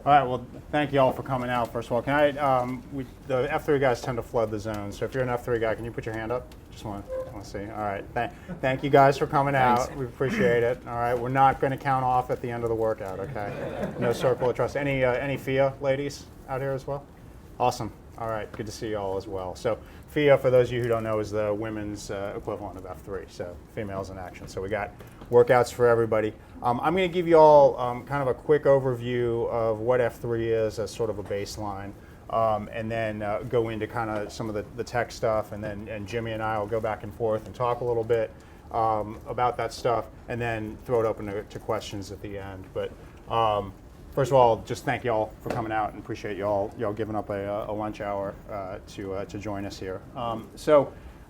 All right, well, thank you all for coming out, first of all. Can the F3 guys tend to flood the zone, so if you're an F3 guy, can you put your hand up? Just want to see. All right, thank you guys for coming out. We appreciate it. All right, we're not going to count off at the end of the workout, okay? No circle of trust. Any FIA ladies out here as well? Awesome. All right, good to see you all as well. So FIA, for those of you who don't know, is the women's equivalent of F3, so females in action. So we got workouts for everybody. I'm going to give you all kind of a quick overview of what F3 is as sort of a baseline, and then go into kind of some of the tech stuff, and Jimmy and I will go back and forth and talk a little bit about that stuff, and then throw it open to questions at the end. But first of all, just thank you all for coming out, and appreciate y'all giving up a lunch hour to join us here.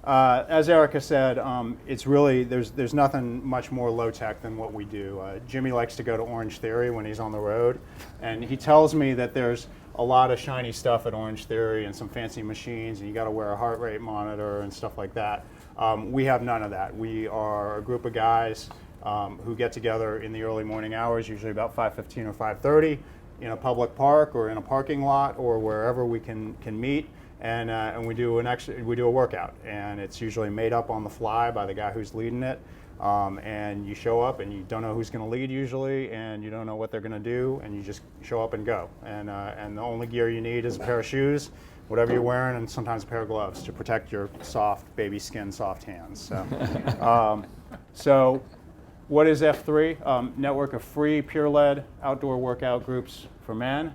As Erica said, it's really, there's nothing much more low tech than what we do. Jimmy likes to go to Orange Theory when he's on the road, and he tells me that there's a lot of shiny stuff at Orange Theory and some fancy machines, and you got to wear a heart rate monitor and stuff like that. We have none of that. We are a group of guys who get together in the early morning hours, usually about 5:15 or 5:30, in a public park or in a parking lot or wherever we can meet. And we do a workout, and it's usually made up on the fly by the guy who's leading it. And you show up, and you don't know who's going to lead usually, and you don't know what they're going to do, and you just show up and go. And the only gear you need is a pair of shoes, whatever you're wearing, and sometimes a pair of gloves to protect your soft baby skin, soft hands. So, what is F3? Network of free, peer-led outdoor workout groups for men.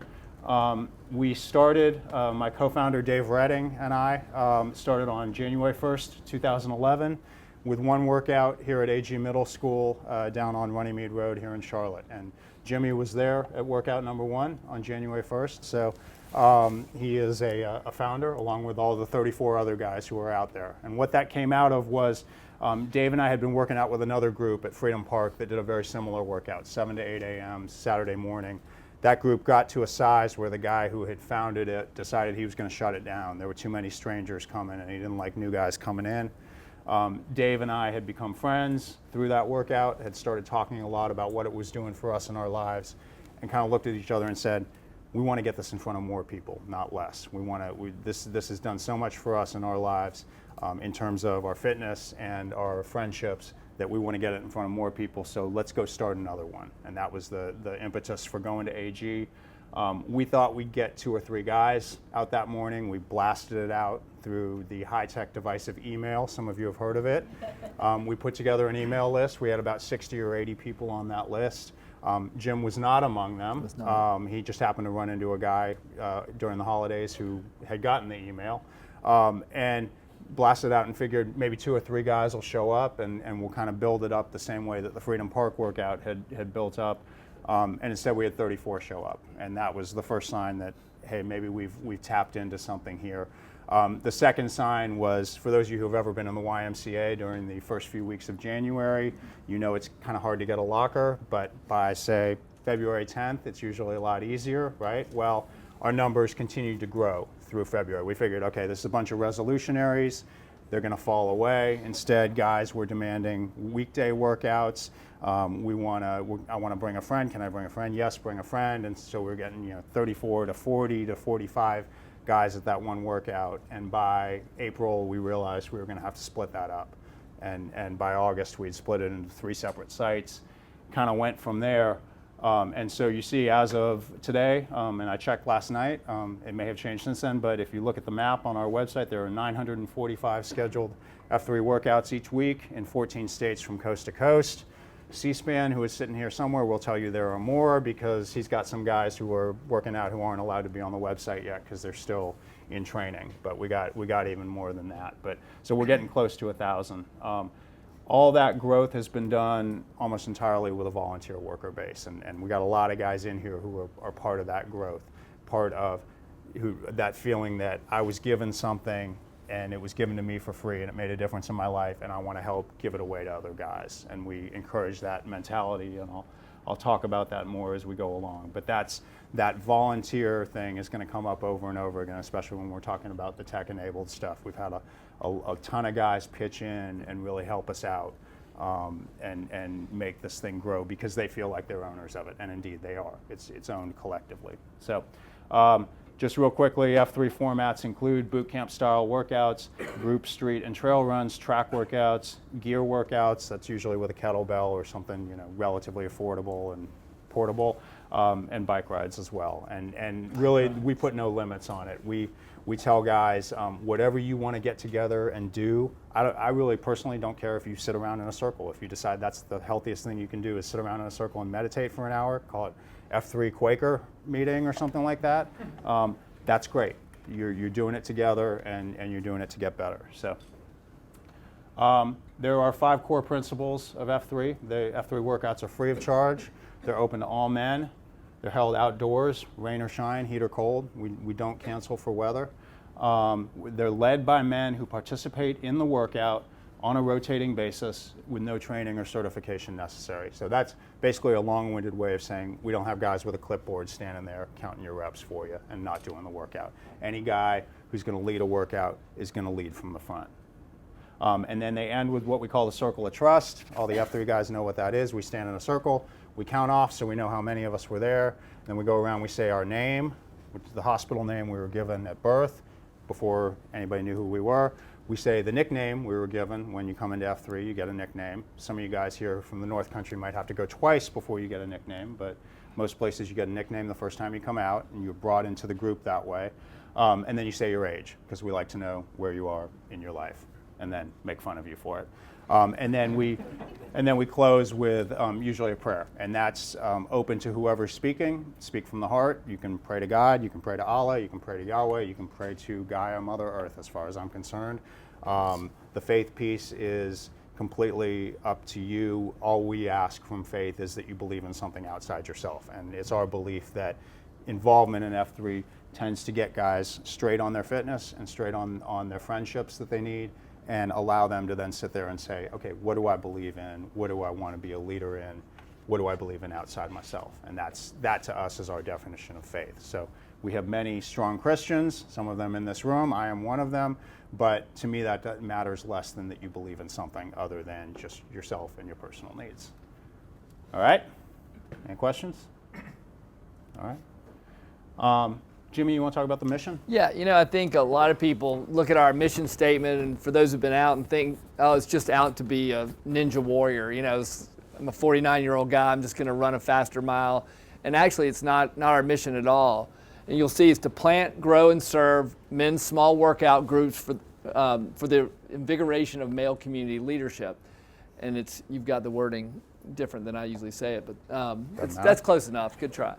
We started, my co-founder Dave Redding and I started on January 1st, 2011 with one workout here at AG Middle School down on Runnymede Road here in Charlotte. And Jimmy was there at workout number 1 on January 1st. So he is a founder along with all the 34 other guys who are out there. And what that came out of was Dave and I had been working out with another group at Freedom Park that did a very similar workout, 7 to 8 a.m. Saturday morning. That group got to a size where the guy who had founded it decided he was going to shut it down. There were too many strangers coming, and he didn't like new guys coming in. Dave and I had become friends through that workout, had started talking a lot about what it was doing for us in our lives, and kind of looked at each other and said, we want to get this in front of more people, not less. This has done so much for us in our lives in terms of our fitness and our friendships, that we want to get it in front of more people, so let's go start another one. And that was the impetus for going to AG. We thought we'd get 2 or 3 guys out that morning. We blasted it out through the high-tech device of email. Some of you have heard of it. We put together an email list. We had about 60 or 80 people on that list. Jim was not among them. He just happened to run into a guy during the holidays who had gotten the email. And blasted out and figured maybe 2 or 3 guys will show up, and we'll kind of build it up the same way that the Freedom Park workout had built up. And instead we had 34 show up. And that was the first sign that, hey, maybe we've tapped into something here. The second sign was, for those of you who have ever been in the YMCA during the first few weeks of January, you know it's kind of hard to get a locker, but by, say, February 10th, it's usually a lot easier, right? Well, our numbers continued to grow through February. We figured, okay, this is a bunch of resolutionaries. They're going to fall away. Instead, guys were demanding weekday workouts. I want to bring a friend. Can I bring a friend? Yes, bring a friend. And so we're getting 34 to 40 to 45 guys at that one workout. And by April, we realized we were going to have to split that up. And by August, we'd split it into 3 separate sites. Kind of went from there. And so you see, as of today, and I checked last night, it may have changed since then, but if you look at the map on our website, there are 945 scheduled F3 workouts each week in 14 states from coast to coast. C-SPAN, who is sitting here somewhere, will tell you there are more, because he's got some guys who are working out who aren't allowed to be on the website yet because they're still in training. But we got even more than that. But so we're getting close to 1,000. All that growth has been done almost entirely with a volunteer worker base, and we got a lot of guys in here who are part of that growth, part of that feeling that I was given something and it was given to me for free and it made a difference in my life, and I want to help give it away to other guys. And we encourage that mentality, and I'll talk about that more as we go along. But that volunteer thing is going to come up over and over again, especially when we're talking about the tech-enabled stuff. We've had a ton of guys pitch in and really help us out and make this thing grow because they feel like they're owners of it, and indeed they are. It's owned collectively. So just real quickly, F3 formats include boot camp style workouts, group street and trail runs, track workouts, gear workouts, that's usually with a kettlebell or something relatively affordable and portable, and bike rides as well. And really, we put no limits on it. We tell guys, whatever you want to get together and do. I really personally don't care if you sit around in a circle. If you decide that's the healthiest thing you can do is sit around in a circle and meditate for an hour, call it F3 Quaker meeting or something like that, that's great. You're doing it together and you're doing it to get better. So there are 5 core principles of F3. The F3 workouts are free of charge. They're open to all men. They're held outdoors, rain or shine, heat or cold. We don't cancel for weather. They're led by men who participate in the workout on a rotating basis with no training or certification necessary. So that's basically a long-winded way of saying we don't have guys with a clipboard standing there counting your reps for you and not doing the workout. Any guy who's going to lead a workout is going to lead from the front. And then they end with what we call the circle of trust. All the F3 guys know what that is. We stand in a circle. We count off so we know how many of us were there. Then we go around, we say our name, which is the hospital name we were given at birth before anybody knew who we were. We say the nickname we were given. When you come into F3, you get a nickname. Some of you guys here from the North Country might have to go twice before you get a nickname, but most places you get a nickname the first time you come out, and you're brought into the group that way. And then you say your age, because we like to know where you are in your life, and then make fun of you for it. And then we close with usually a prayer, and that's open to whoever's speaking. Speak from the heart. You can pray to God, you can pray to Allah, you can pray to Yahweh, you can pray to Gaia, Mother Earth, as far as I'm concerned. The faith piece is completely up to you. All we ask from faith is that you believe in something outside yourself, and it's our belief that involvement in F3 tends to get guys straight on their fitness and straight on their friendships that they need, and allow them to then sit there and say, okay, what do I believe in? What do I want to be a leader in? What do I believe in outside myself? And that to us is our definition of faith. So we have many strong Christians, some of them in this room. I am one of them. But to me, that matters less than that you believe in something other than just yourself and your personal needs. All right? Any questions? All right. Jimmy, you want to talk about the mission? Yeah, I think a lot of people look at our mission statement, and for those who've been out and think, oh, it's just out to be a ninja warrior. I'm a 49-year-old guy. I'm just going to run a faster mile. And actually, it's not our mission at all. And you'll see it's to plant, grow, and serve men's small workout groups for the invigoration of male community leadership. And you've got the wording different than I usually say it, but that's close enough. Good try.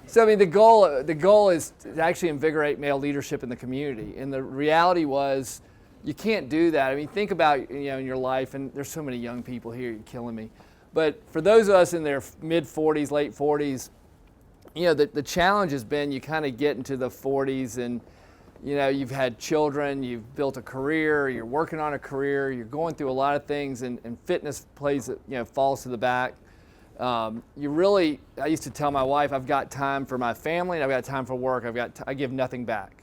So the goal is to actually invigorate male leadership in the community. And the reality was, you can't do that. Think about in your life, and there's so many young people here, you're killing me. But for those of us in their mid 40s, late 40s, the challenge has been you kind of get into the 40s and you've had children, you've built a career, you're working on a career, you're going through a lot of things, and fitness falls to the back. I used to tell my wife, I've got time for my family and I've got time for work. I give nothing back.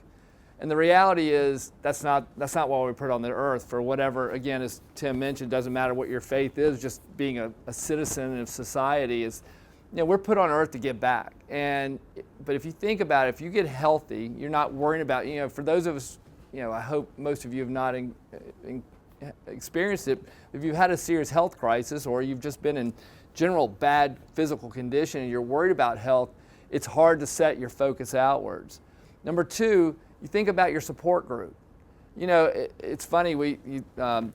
And the reality is that's not what we put on the earth for whatever, again, as Tim mentioned, doesn't matter what your faith is, just being a citizen of society is, we're put on earth to give back. But if you think about it, if you get healthy, you're not worrying about, for those of us, I hope most of you have not experienced it. If you've had a serious health crisis or you've just been in general bad physical condition and you're worried about health, it's hard to set your focus outwards. Number two, you think about your support group. It's funny,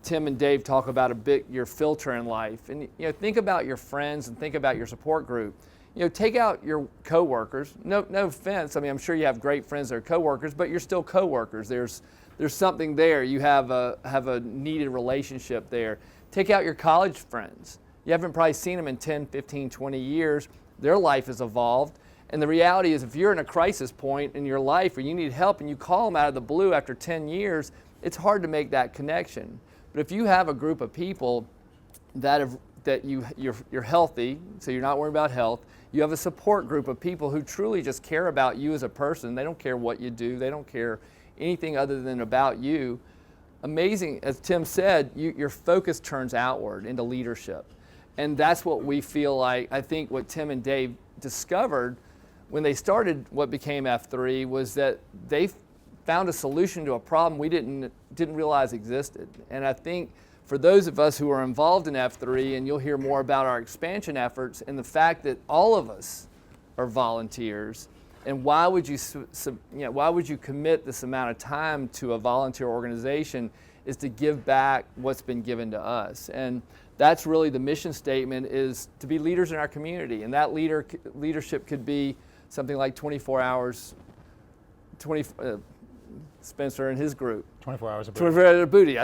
Tim and Dave talk about your filter in life. And think about your friends and think about your support group. Take out your coworkers. No offense. I'm sure you have great friends that are coworkers, but you're still coworkers. There's something there. You have a needed relationship there. Take out your college friends. You haven't probably seen them in 10, 15, 20 years. Their life has evolved. And the reality is if you're in a crisis point in your life or you need help and you call them out of the blue after 10 years, it's hard to make that connection. But if you have a group of people you're healthy, so you're not worried about health, you have a support group of people who truly just care about you as a person. They don't care what you do. They don't care anything other than about you. amazing, as Tim said, your focus turns outward into leadership. And that's what we feel like, I think what Tim and Dave discovered when they started what became F3 was that they found a solution to a problem we didn't realize existed. And I think for those of us who are involved in F3, and you'll hear more about our expansion efforts and the fact that all of us are volunteers, and why would you commit this amount of time to a volunteer organization is to give back what's been given to us. And that's really the mission statement, is to be leaders in our community. And that leadership could be something like 24 hours, Spencer and his group. 24 hours of 24 hours of booty.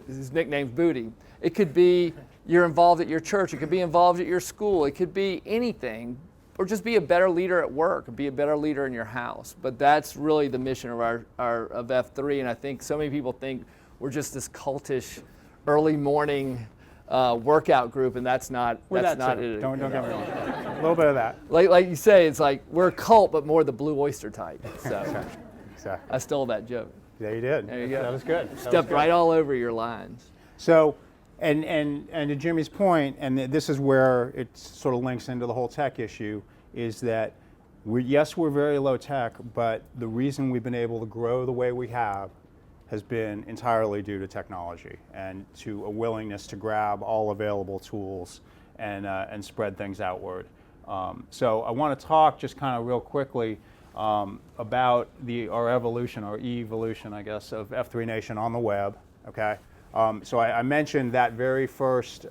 His nickname's Booty. It could be you're involved at your church. It could be involved at your school. It could be anything, or just be a better leader at work, or be a better leader in your house. But that's really the mission of of F3. And I think so many people think we're just this cultish early morning workout group, and that's not it. Don't get me wrong. A little bit of that. Like you say, it's like we're a cult, but more the Blue Oyster type. So Exactly. I stole that joke. Yeah, you did. There you go. That was good. Stepped right all over your lines. So, and to Jimmy's point, and this is where it sort of links into the whole tech issue, is that we're very low tech, but the reason we've been able to grow the way we have has been entirely due to technology and to a willingness to grab all available tools and spread things outward. So I want to talk just kind of real quickly about our evolution, our evolution, I guess, of F3 Nation on the web. Okay. So I mentioned that very first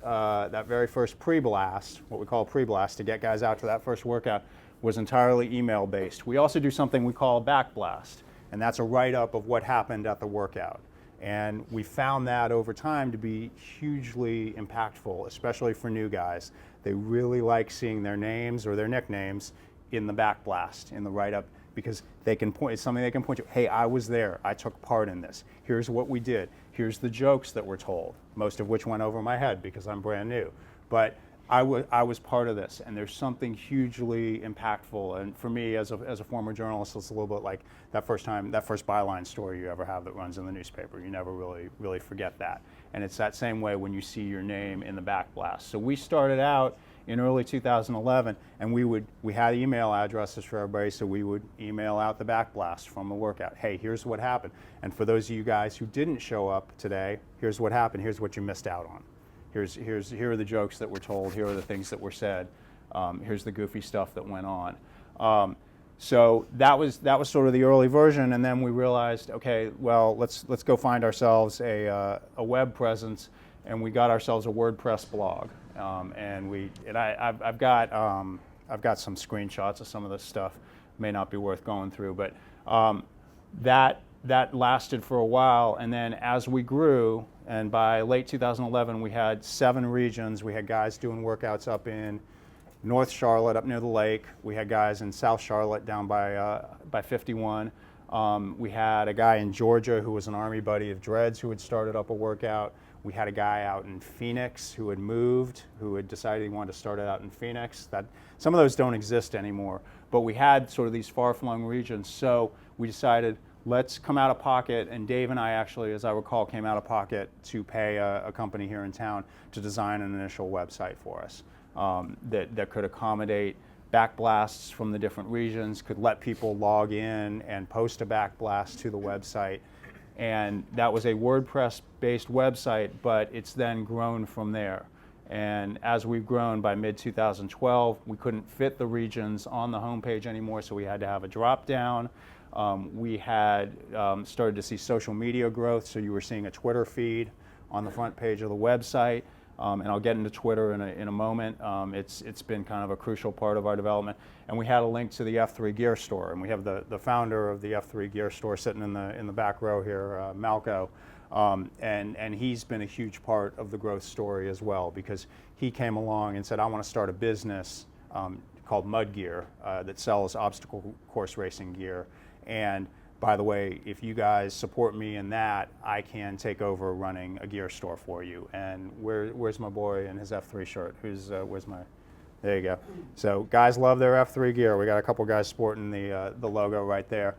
pre-blast, what we call pre-blast, to get guys out to that first workout, was entirely email based. We also do something we call a backblast, and that's a write-up of what happened at the workout. And we found that over time to be hugely impactful, especially for new guys. They really like seeing their names or their nicknames in the backblast, in the write-up, because they can point, it's something they can point to. Hey, I was there. I took part in this. Here's what we did. Here's the jokes that were told, most of which went over my head because I'm brand new. But I was part of this, and there's something hugely impactful. And for me, as a former journalist, it's a little bit like that first byline story you ever have that runs in the newspaper. You never really forget that. And it's that same way when you see your name in the backblast. So we started out in early 2011, and we had email addresses for everybody, so we would email out the backblast from the workout. Hey, here's what happened. And for those of you guys who didn't show up today, here's what happened. Here's what you missed out on. Here are the jokes that were told. Here are the things that were said. Here's the goofy stuff that went on. So that was sort of the early version, and then we realized, okay, well, let's go find ourselves a web presence, and we got ourselves a WordPress blog. I've got some screenshots of some of this stuff. May not be worth going through, but that lasted for a while, and then as we grew, and by late 2011 we had 7 regions. We had guys doing workouts up in North Charlotte, up near the lake. We had guys in South Charlotte down by 51. We had a guy in Georgia who was an Army buddy of Dred's who had started up a workout. We had a guy out in Phoenix who had moved, who had decided he wanted to start it out in Phoenix. Some of those don't exist anymore, but we had sort of these far-flung regions. So we decided, let's come out of pocket, and Dave and I actually, as I recall, came out of pocket to pay a company here in town to design an initial website for us that could accommodate backblasts from the different regions, could let people log in and post a backblast to the website. And that was a WordPress-based website, but it's then grown from there. And as we've grown, by mid-2012, we couldn't fit the regions on the homepage anymore, so we had to have a drop-down. We had started to see social media growth, so you were seeing a Twitter feed on the front page of the website. And I'll get into Twitter in a moment. It's been kind of a crucial part of our development. And we had a link to the F3 Gear Store, and we have the founder of the F3 Gear Store sitting in the back row here, Malco, and he's been a huge part of the growth story as well, because he came along and said, I want to start a business called Mud Gear that sells obstacle course racing gear. And by the way, if you guys support me in that, I can take over running a gear store for you. And where's my boy in his F3 shirt? Where's my? There you go. So guys love their F3 gear. We got a couple guys sporting the logo right there.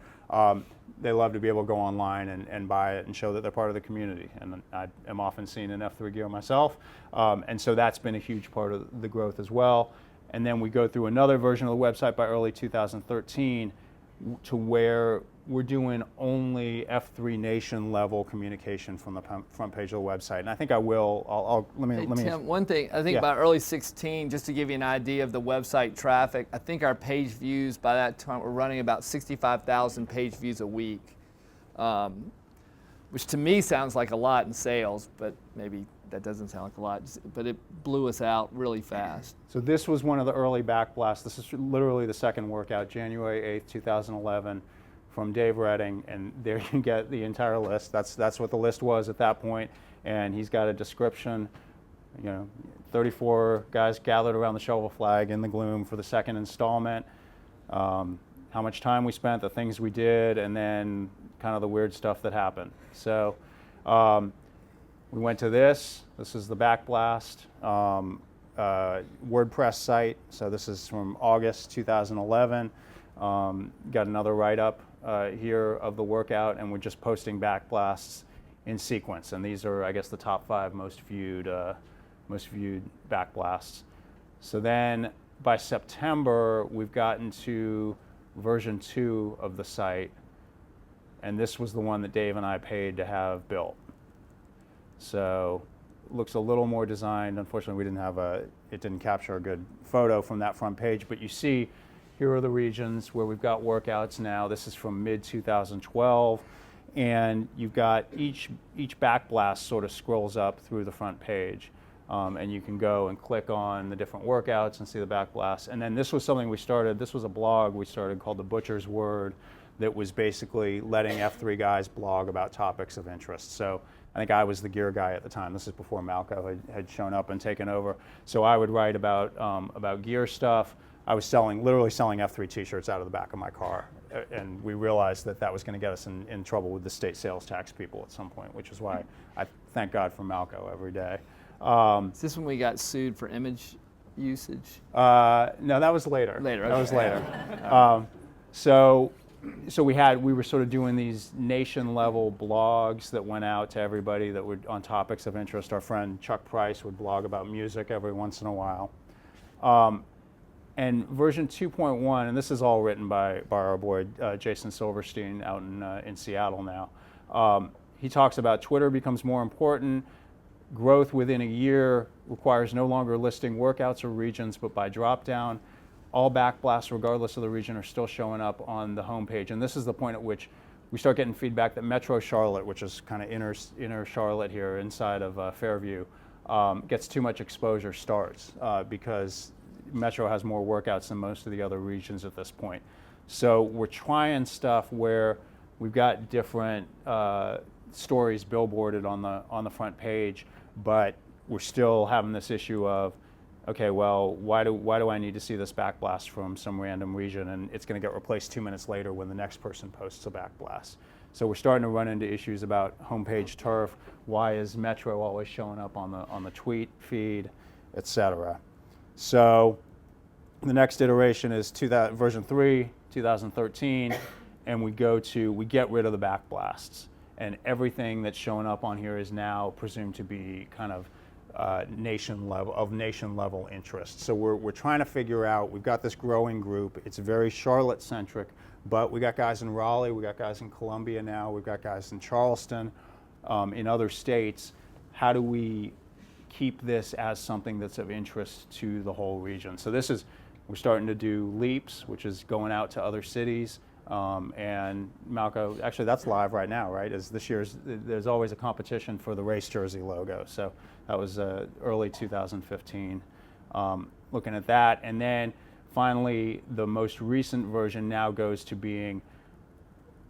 they love to be able to go online and buy it and show that they're part of the community. And I am often seen in F3 gear myself. And so that's been a huge part of the growth as well. And then we go through another version of the website by early 2013 to where we're doing only F3 Nation level communication from the front page of the website. And I think let me. Tim, one thing, I think by early 16, just to give you an idea of the website traffic, I think our page views by that time were running about 65,000 page views a week, which to me sounds like a lot in sales, but maybe that doesn't sound like a lot, but it blew us out really fast. So this was one of the early backblasts. This is literally the second workout, January 8th, 2011. From Dave Redding, and there you get the entire list. That's what the list was at that point, and he's got a description. 34 guys gathered around the shovel flag in the gloom for the second installment. How much time we spent, the things we did, and then kind of the weird stuff that happened. So we went to this. This is the backblast WordPress site. So this is from August 2011. Got another write-up here of the workout, and we're just posting backblasts in sequence. And these are, I guess, the top 5 most viewed backblasts. So then by September, we've gotten to version 2 of the site, and this was the one that Dave and I paid to have built. So it looks a little more designed. Unfortunately, it didn't capture a good photo from that front page, but you see here are the regions where we've got workouts now. This is from mid-2012, and you've got each backblast sort of scrolls up through the front page, and you can go and click on the different workouts and see the backblast. And then this was something we started. This was a blog we started called The Butcher's Word that was basically letting F3 guys blog about topics of interest. So I think I was the gear guy at the time. This is before Malco had shown up and taken over. So I would write about gear stuff. I was literally selling F3 t-shirts out of the back of my car, and we realized that was going to get us in trouble with the state sales tax people at some point, which is why I thank God for Malco every day. Is this when we got sued for image usage? No, that was later. Later, That was later. So we were sort of doing these nation-level blogs that went out to everybody that were on topics of interest. Our friend Chuck Price would blog about music every once in a while. And version 2.1, and this is all written by our boy Jason Silverstein out in Seattle now. He talks about Twitter becomes more important. Growth within a year requires no longer listing workouts or regions, but by drop-down. All backblasts, regardless of the region, are still showing up on the homepage. And this is the point at which we start getting feedback that Metro Charlotte, which is kind of inner Charlotte here inside of Fairview, gets too much exposure starts because Metro has more workouts than most of the other regions at this point. So we're trying stuff where we've got different stories billboarded on the front page, but we're still having this issue of, okay, well, why do I need to see this backblast from some random region, and it's going to get replaced 2 minutes later when the next person posts a backblast. So we're starting to run into issues about homepage turf. Why is Metro always showing up on the tweet feed, etc. So the next iteration is version 3, 2013, and we get rid of the backblasts, and everything that's showing up on here is now presumed to be kind of nation level interest. So we're trying to figure out. We've got this growing group. It's very Charlotte centric, but we got guys in Raleigh, we got guys in Columbia now, we've got guys in Charleston, in other states. How do we keep this as something that's of interest to the whole region? So we're starting to do leaps, which is going out to other cities. And Malco, actually that's live right now, right? There's always a competition for the race jersey logo. So that was early 2015, looking at that. And then finally, the most recent version now goes to being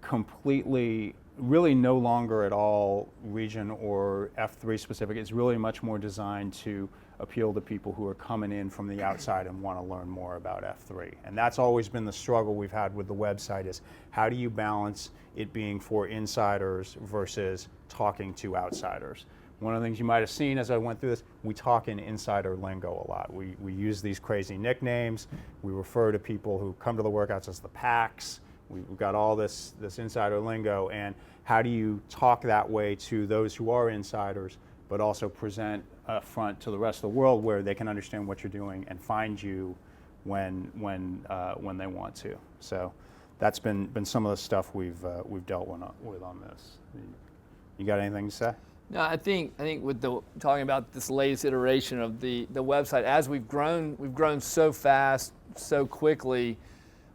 completely, really no longer at all region or F3 specific. It's really much more designed to appeal to people who are coming in from the outside and want to learn more about F3. And that's always been the struggle we've had with the website, is how do you balance it being for insiders versus talking to outsiders? One of the things you might have seen as I went through this, we talk in insider lingo a lot. We use these crazy nicknames. We refer to people who come to the workouts as the packs. We've got all this insider lingo, and how do you talk that way to those who are insiders, but also present a front to the rest of the world where they can understand what you're doing and find you when they want to. So that's been some of the stuff we've dealt with on this. You got anything to say? No, I think with talking about this latest iteration of the website, as we've grown so fast, so quickly,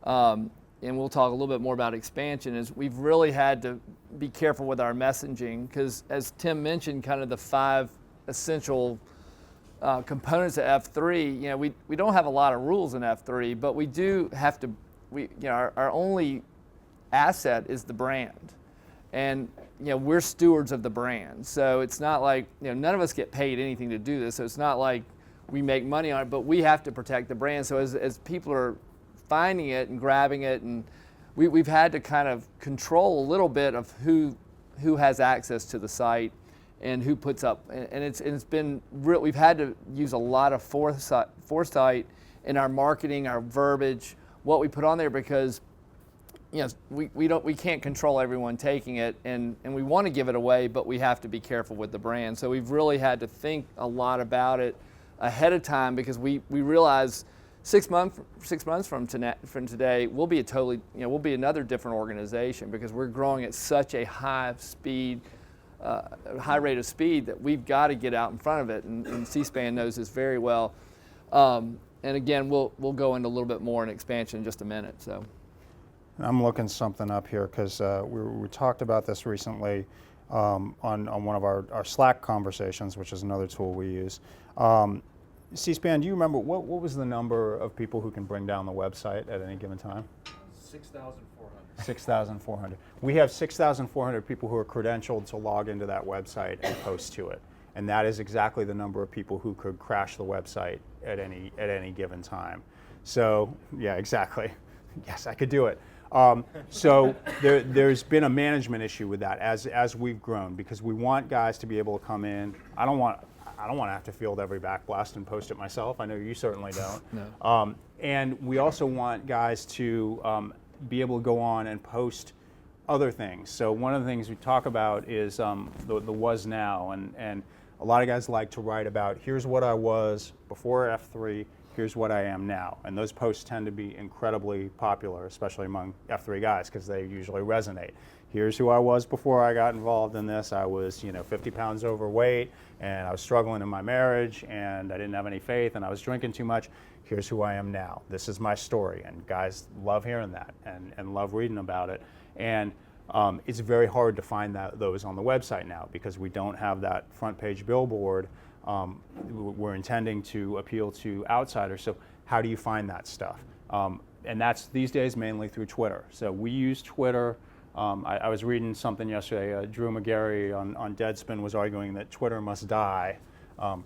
and we'll talk a little bit more about expansion, is we've really had to be careful with our messaging, because as Tim mentioned, kind of the 5 essential components of F3, you know, we don't have a lot of rules in F3, but we do have to, our only asset is the brand. And we're stewards of the brand. So it's not like, none of us get paid anything to do this. So it's not like we make money on it, but we have to protect the brand. So as people are finding it and grabbing it, and we've had to kind of control a little bit of who has access to the site and who puts up. And it's been real. We've had to use a lot of foresight in our marketing, our verbiage, what we put on there, because we can't control everyone taking it, and we want to give it away, but we have to be careful with the brand. So we've really had to think a lot about it ahead of time, because we realize 6 months from today we'll be we'll be another different organization, because we're growing at such a high rate of speed that we've got to get out in front of it, and C-SPAN knows this very well. And again, we'll go into a little bit more in expansion in just a minute. So. I'm looking something up here because we talked about this recently on one of our Slack conversations, which is another tool we use. C-SPAN, do you remember what was the number of people who can bring down the website at any given time? 6,400. 6,400. We have 6,400 people who are credentialed to log into that website and post to it. And that is exactly the number of people who could crash the website at any given time. So, yeah, exactly. Yes, I could do it. So there's been a management issue with that as we've grown, because we want guys to be able to come in. I don't want to have to field every backblast and post it myself. I know you certainly don't. No. And we also want guys to be able to go on and post other things. So one of the things we talk about is the was now, and a lot of guys like to write about, here's what I was before F3. Here's what I am now. And those posts tend to be incredibly popular, especially among F3 guys, because they usually resonate. Here's who I was before I got involved in this. I was 50 pounds overweight, and I was struggling in my marriage, and I didn't have any faith, and I was drinking too much. Here's who I am now. This is my story. And guys love hearing that and love reading about it. And it's very hard to find those on the website now, because we don't have that front page billboard. We're intending to appeal to outsiders, so how do you find that stuff? And that's these days mainly through Twitter. So we use Twitter. I was reading something yesterday. Drew McGarry on Deadspin was arguing that Twitter must die,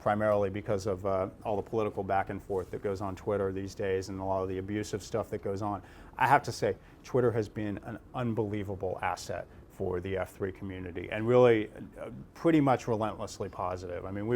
primarily because of all the political back and forth that goes on Twitter these days, and a lot of the abusive stuff that goes on. I have to say, Twitter has been an unbelievable asset for the F3 community, and really pretty much relentlessly positive. I mean,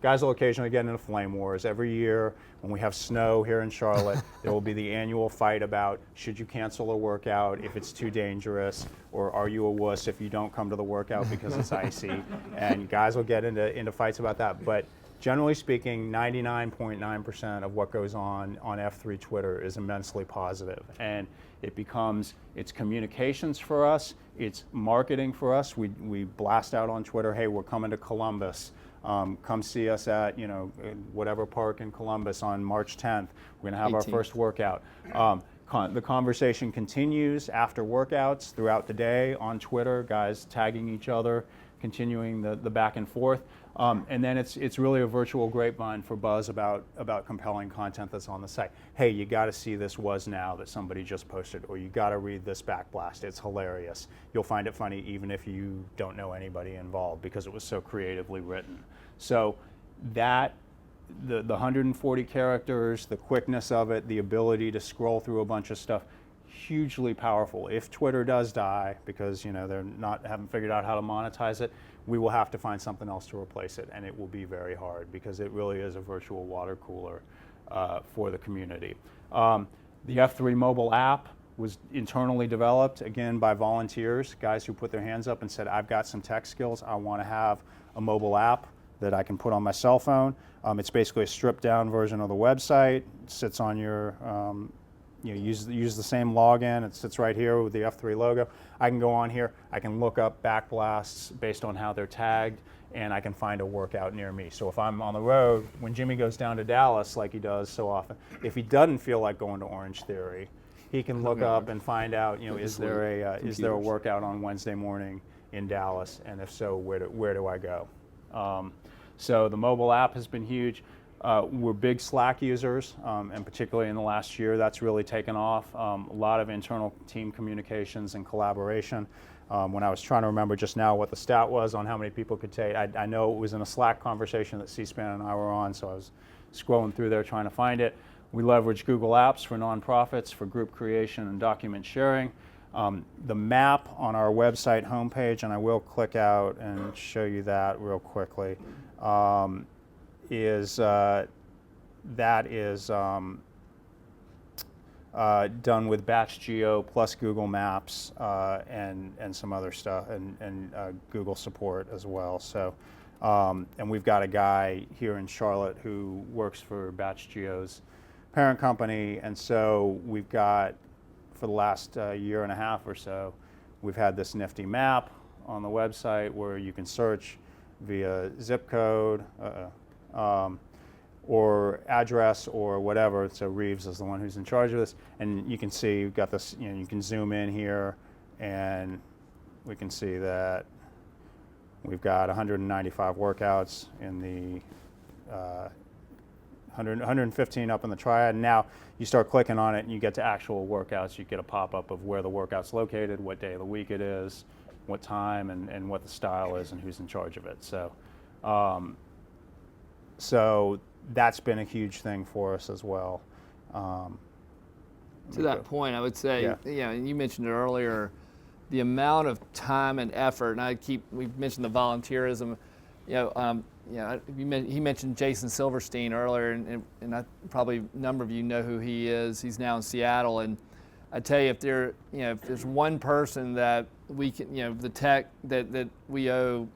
guys will occasionally get into flame wars. Every year when we have snow here in Charlotte, there will be the annual fight about, should you cancel a workout if it's too dangerous, or are you a wuss if you don't come to the workout because it's icy? And guys will get into fights about that. But generally speaking, 99.9% of what goes on F3 Twitter is immensely positive. And it's communications for us, it's marketing for us. We blast out on Twitter, hey, we're coming to Columbus. Come see us at whatever park in Columbus on March 10th. We're going to have 18th. our first workout. The conversation continues after workouts throughout the day on Twitter, guys tagging each other, continuing the back and forth. And then it's really a virtual grapevine for buzz about compelling content that's on the site. Hey, you got to see this was now that somebody just posted, or you got to read this backblast. It's hilarious. You'll find it funny even if you don't know anybody involved, because it was so creatively written. So that the 140 characters, the quickness of it, the ability to scroll through a bunch of stuff, hugely powerful. If Twitter does die because they haven't figured out how to monetize it, we will have to find something else to replace it, and it will be very hard, because it really is a virtual water cooler for the community. The F3 mobile app, was internally developed, again, by volunteers, guys who put their hands up and said, I've got some tech skills, I want to have a mobile app that I can put on my cell phone. It's basically a stripped down version of the website. It sits on your, use the same login. It sits right here with the F3 logo. I can go on here, I can look up backblasts based on how they're tagged, and I can find a workout near me. So if I'm on the road, when Jimmy goes down to Dallas, like he does so often, if he doesn't feel like going to Orange Theory, he can look up and find out, is there a workout on Wednesday morning in Dallas, and if so, where do I go? So the mobile app has been huge. We're big Slack users, and particularly in the last year, that's really taken off. A lot of internal team communications and collaboration. When I was trying to remember just now what the stat was on how many people could take, I know it was in a Slack conversation that C-SPAN and I were on, so I was scrolling through there trying to find it. We leverage Google Apps for nonprofits, for group creation and document sharing. The map on our website homepage, and I will click out and show you that real quickly, is done with Batch Geo plus Google Maps and some other stuff, and Google support as well. So, and we've got a guy here in Charlotte who works for Batch Geo's parent company, and so we've got, for the last year and a half or so, we've had this nifty map on the website where you can search via zip code or address or whatever. So Reeves is the one who's in charge of this, and you can see we've got this, you can zoom in here and we can see that we've got 195 workouts in the 115 up in the triad. And now you start clicking on it and you get to actual workouts. You get a pop-up of where the workout's located, what day of the week it is, what time, and what the style is and who's in charge of it. So, so that's been a huge thing for us as well. To that point, I would say, and you mentioned it earlier, the amount of time and effort, and we've mentioned the volunteerism, he mentioned Jason Silverstein earlier, and probably a number of you know who he is. He's now in Seattle, and I tell you, if there's one person that we can, the tech that we owe,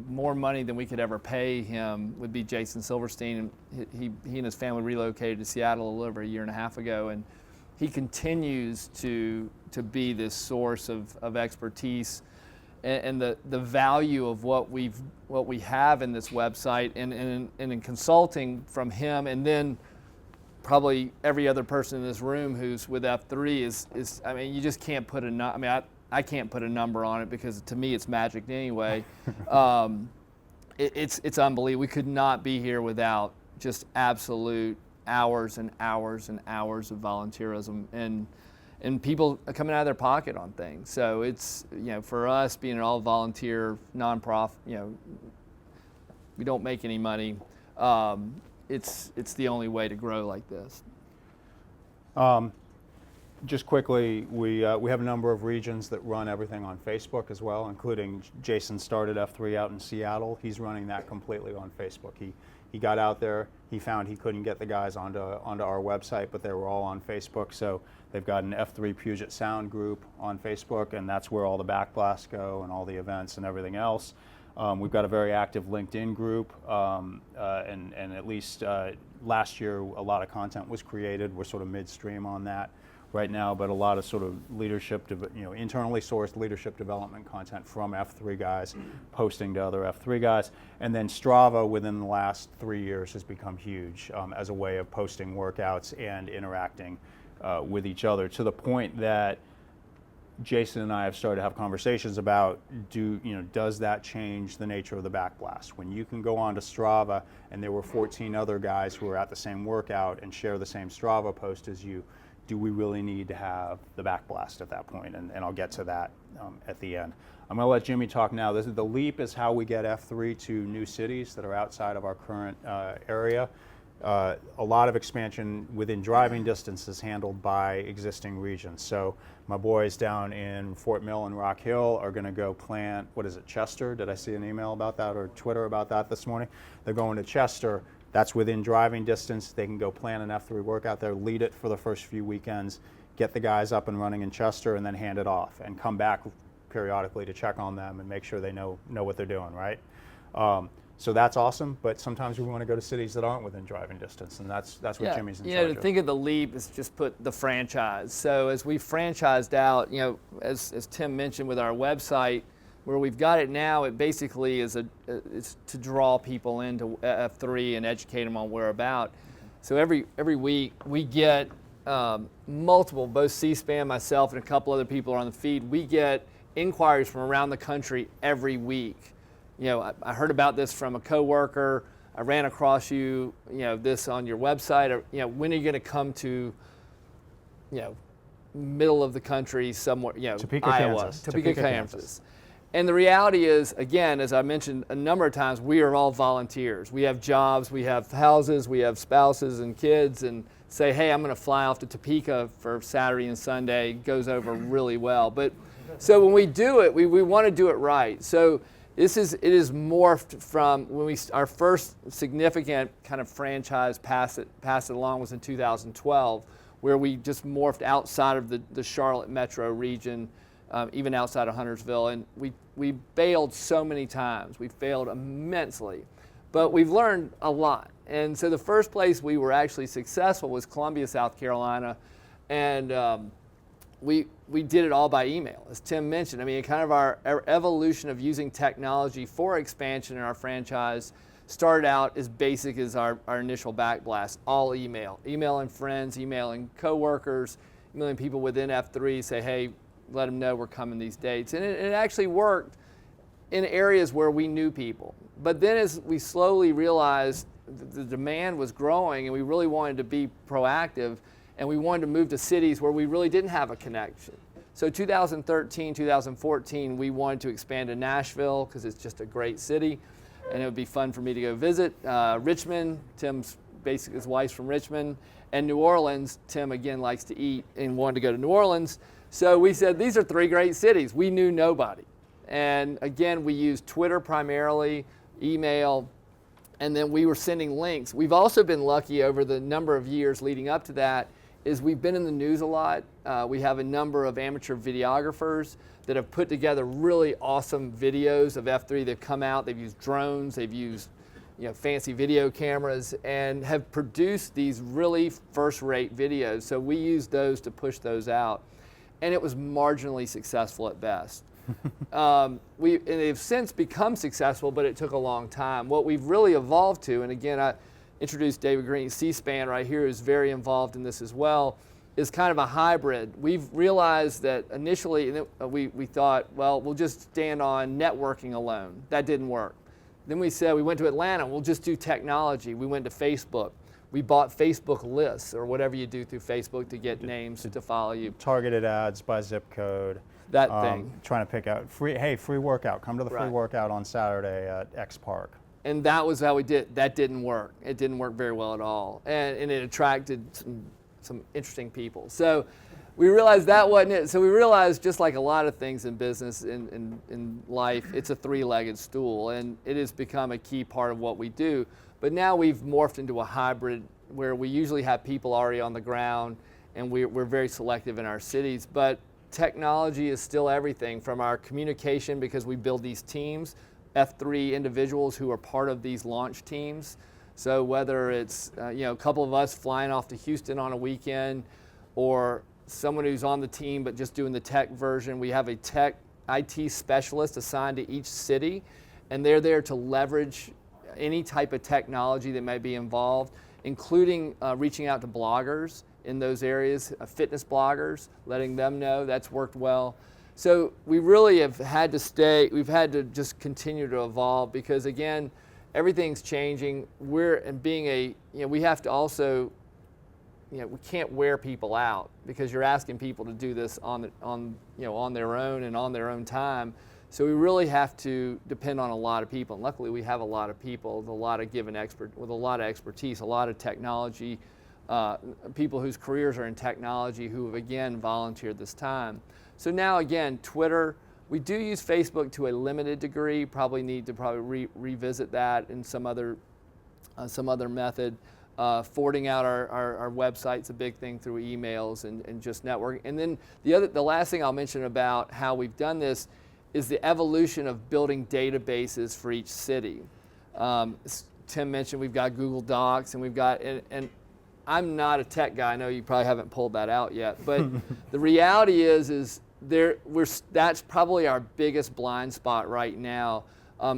more money than we could ever pay him would be Jason Silverstein. And he and his family relocated to Seattle a little over a year and a half ago, and he continues to be this source of expertise and the value of what we have in this website and in consulting from him, and then probably every other person in this room who's with F3 is I mean, you just can't put I can't put a number on it because to me it's magic anyway. It's unbelievable. We could not be here without just absolute hours and hours and hours of volunteerism and people coming out of their pocket on things. So it's, for us being an all volunteer nonprofit, we don't make any money. It's the only way to grow like this. Just quickly, we have a number of regions that run everything on Facebook as well, including Jason started F3 out in Seattle. He's running that completely on Facebook. He got out there, he found he couldn't get the guys onto our website, but they were all on Facebook. So they've got an F3 Puget Sound group on Facebook, and that's where all the backblasts go and all the events and everything else. We've got a very active LinkedIn group, and at least last year a lot of content was created. We're sort of midstream on that right now, but a lot of sort of leadership, internally sourced leadership development content from F3 guys posting to other F3 guys. And then Strava within the last 3 years has become huge as a way of posting workouts and interacting with each other, to the point that Jason and I have started to have conversations about, does that change the nature of the backblast? When you can go on to Strava and there were 14 other guys who were at the same workout and share the same Strava post as you, do we really need to have the backblast at that point? And I'll get to that at the end. I'm going to let Jimmy talk now. The leap is how we get F3 to new cities that are outside of our current area. A lot of expansion within driving distance is handled by existing regions. So my boys down in Fort Mill and Rock Hill are going to go plant, Chester? Did I see an email about that or Twitter about that this morning? They're going to Chester. That's within driving distance. They can go plan an F3 workout there, lead it for the first few weekends, get the guys up and running in Chester, and then hand it off, and come back periodically to check on them and make sure they know what they're doing, right? So that's awesome, but sometimes we want to go to cities that aren't within driving distance, and that's what Jimmy's in charge to of. think of the leap is just put the franchise. So as we franchised out, as Tim mentioned with our website, where we've got it now, it basically is it's to draw people into F3 and educate them on where we're about. So every week we get multiple, both C-SPAN, myself, and a couple other people are on the feed. We get inquiries from around the country every week. I heard about this from a coworker. I ran across this on your website. Or, when are you going to come to, middle of the country somewhere, Topeka, Iowa, Kansas. Topeka, Kansas. And the reality is, again, as I mentioned a number of times, we are all volunteers. We have jobs, we have houses, we have spouses and kids, and say, hey, I'm going to fly off to Topeka for Saturday and Sunday. It goes over really well. But so when we do it, we want to do it right. So it is morphed from when our first significant kind of franchise pass it along was in 2012, where we just morphed outside of the Charlotte metro region, even outside of Huntersville, and we failed so many times. We failed immensely, but we've learned a lot. And so the first place we were actually successful was Columbia, South Carolina, and we did it all by email, as Tim mentioned. I mean, kind of our evolution of using technology for expansion in our franchise started out as basic as our initial backblast, all email. Emailing friends, emailing coworkers, emailing people within F3, say, hey, let them know we're coming these dates. And it actually worked in areas where we knew people. But then as we slowly realized the demand was growing and we really wanted to be proactive, and we wanted to move to cities where we really didn't have a connection. So 2013, 2014, we wanted to expand to Nashville because it's just a great city and it would be fun for me to go visit. Richmond, his wife's from Richmond, and New Orleans. Tim, again, likes to eat and wanted to go to New Orleans. So we said, these are three great cities. We knew nobody. And again, we used Twitter primarily, email, and then we were sending links. We've also been lucky over the number of years leading up to that is we've been in the news a lot. We have a number of amateur videographers that have put together really awesome videos of F3. They've come out, they've used drones, they've used fancy video cameras, and have produced these really first-rate videos. So we used those to push those out. And it was marginally successful at best. And they've since become successful, but it took a long time. What we've really evolved to, and again, I introduced David Green, C-SPAN right here, who's very involved in this as well, is kind of a hybrid. We've realized that initially we thought, well, we'll just stand on networking alone. That didn't work. Then we said, we went to Atlanta, we'll just do technology. We went to Facebook. We bought Facebook lists, or whatever you do through Facebook to get names to follow you. Targeted ads by zip code. That thing. Trying to pick out free workout. Come to the free workout on Saturday at X Park. And that was how we did. That didn't work. It didn't work very well at all, and it attracted some interesting people. So we realized that wasn't it. So we realized, just like a lot of things in business, in life, it's a three-legged stool, and it has become a key part of what we do. But now we've morphed into a hybrid where we usually have people already on the ground, and we're very selective in our cities. But technology is still everything, from our communication, because we build these teams, F3 individuals who are part of these launch teams. So whether it's a couple of us flying off to Houston on a weekend, or someone who's on the team but just doing the tech version, we have a tech IT specialist assigned to each city, and they're there to leverage any type of technology that may be involved, including reaching out to bloggers in those areas, fitness bloggers, letting them know. That's worked well. So we really have had to we've had to just continue to evolve, because again, everything's changing. We have to also, we can't wear people out, because you're asking people to do this on their own and on their own time. So we really have to depend on a lot of people. And luckily we have a lot of people with a lot of expertise, a lot of technology, people whose careers are in technology who have again volunteered this time. So now again, Twitter, we do use Facebook to a limited degree, probably need to revisit that in some other method. Forwarding out our website's a big thing through emails and just networking. And then the last thing I'll mention about how we've done this is the evolution of building databases for each city. Tim mentioned we've got Google Docs, and we've got, and I'm not a tech guy. I know you probably haven't pulled that out yet, but the reality is that's probably our biggest blind spot right now.